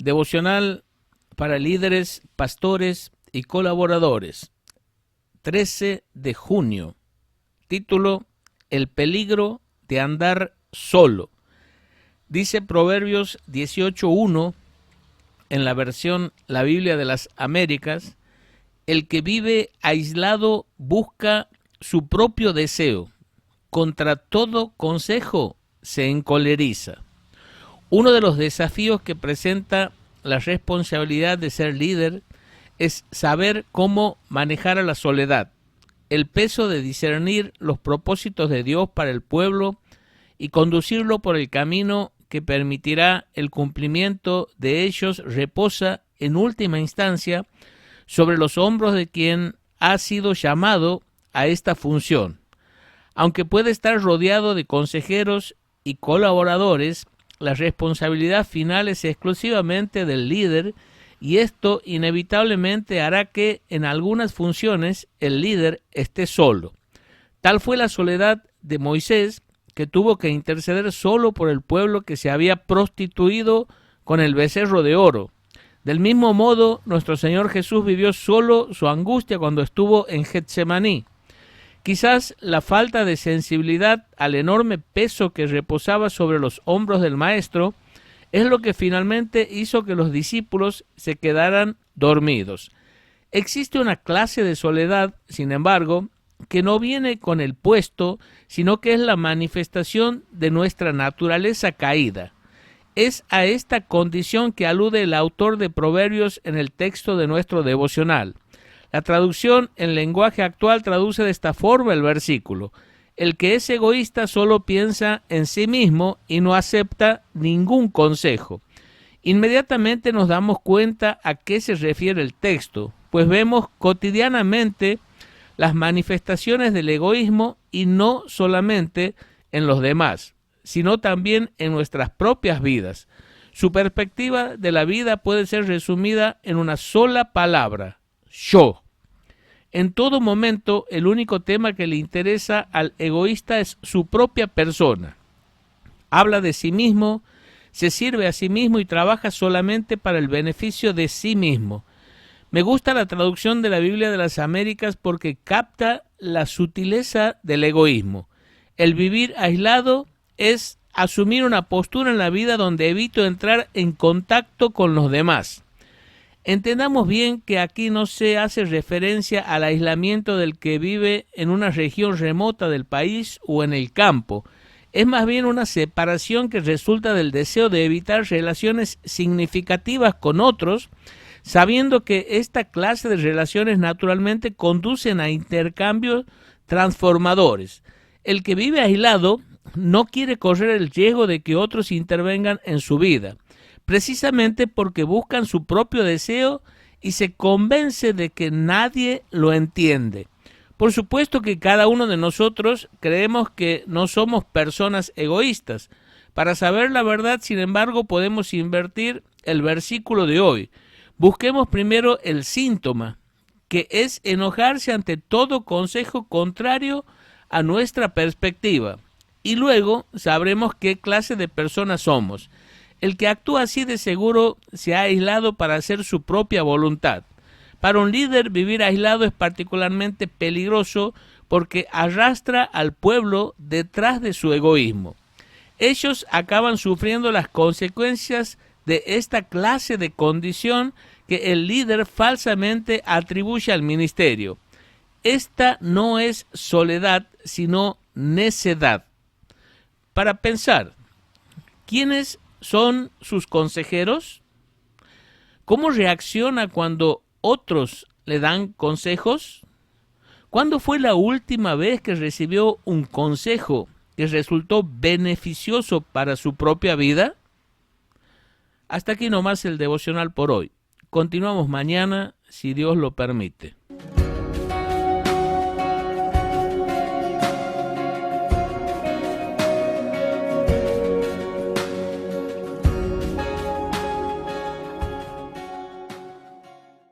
Devocional para líderes, pastores y colaboradores. 13 de junio. Título: El peligro de andar solo. Dice Proverbios 18:1 en la versión La Biblia de las Américas: el que vive aislado busca su propio deseo. Contra todo consejo se encoleriza. Uno de los desafíos que presenta la responsabilidad de ser líder es saber cómo manejar a la soledad, el peso de discernir los propósitos de Dios para el pueblo y conducirlo por el camino que permitirá el cumplimiento de ellos reposa en última instancia sobre los hombros de quien ha sido llamado a esta función. Aunque puede estar rodeado de consejeros y colaboradores, la responsabilidad final es exclusivamente del líder, y esto inevitablemente hará que en algunas funciones el líder esté solo. Tal fue la soledad de Moisés, que tuvo que interceder solo por el pueblo que se había prostituido con el becerro de oro. Del mismo modo, nuestro Señor Jesús vivió solo su angustia cuando estuvo en Getsemaní. Quizás la falta de sensibilidad al enorme peso que reposaba sobre los hombros del Maestro es lo que finalmente hizo que los discípulos se quedaran dormidos. Existe una clase de soledad, sin embargo, que no viene con el puesto, sino que es la manifestación de nuestra naturaleza caída. Es a esta condición que alude el autor de Proverbios en el texto de nuestro devocional. La traducción en lenguaje actual traduce de esta forma el versículo: el que es egoísta solo piensa en sí mismo y no acepta ningún consejo. Inmediatamente nos damos cuenta a qué se refiere el texto, pues vemos cotidianamente las manifestaciones del egoísmo, y no solamente en los demás, sino también en nuestras propias vidas. Su perspectiva de la vida puede ser resumida en una sola palabra: yo. En todo momento, el único tema que le interesa al egoísta es su propia persona. Habla de sí mismo, se sirve a sí mismo y trabaja solamente para el beneficio de sí mismo. Me gusta la traducción de la Biblia de las Américas porque capta la sutileza del egoísmo. El vivir aislado es asumir una postura en la vida donde evito entrar en contacto con los demás. Entendamos bien que aquí no se hace referencia al aislamiento del que vive en una región remota del país o en el campo. Es más bien una separación que resulta del deseo de evitar relaciones significativas con otros, sabiendo que esta clase de relaciones naturalmente conducen a intercambios transformadores. El que vive aislado no quiere correr el riesgo de que otros intervengan en su vida, precisamente porque buscan su propio deseo y se convence de que nadie lo entiende. Por supuesto que cada uno de nosotros creemos que no somos personas egoístas. Para saber la verdad, sin embargo, podemos invertir el versículo de hoy. Busquemos primero el síntoma, que es enojarse ante todo consejo contrario a nuestra perspectiva, y luego sabremos qué clase de personas somos. El que actúa así de seguro se ha aislado para hacer su propia voluntad. Para un líder, vivir aislado es particularmente peligroso porque arrastra al pueblo detrás de su egoísmo. Ellos acaban sufriendo las consecuencias de esta clase de condición que el líder falsamente atribuye al ministerio. Esta no es soledad, sino necedad. Para pensar, ¿quiénes son sus consejeros? ¿Cómo reacciona cuando otros le dan consejos? ¿Cuándo fue la última vez que recibió un consejo que resultó beneficioso para su propia vida? Hasta aquí nomás el devocional por hoy. Continuamos mañana, si Dios lo permite.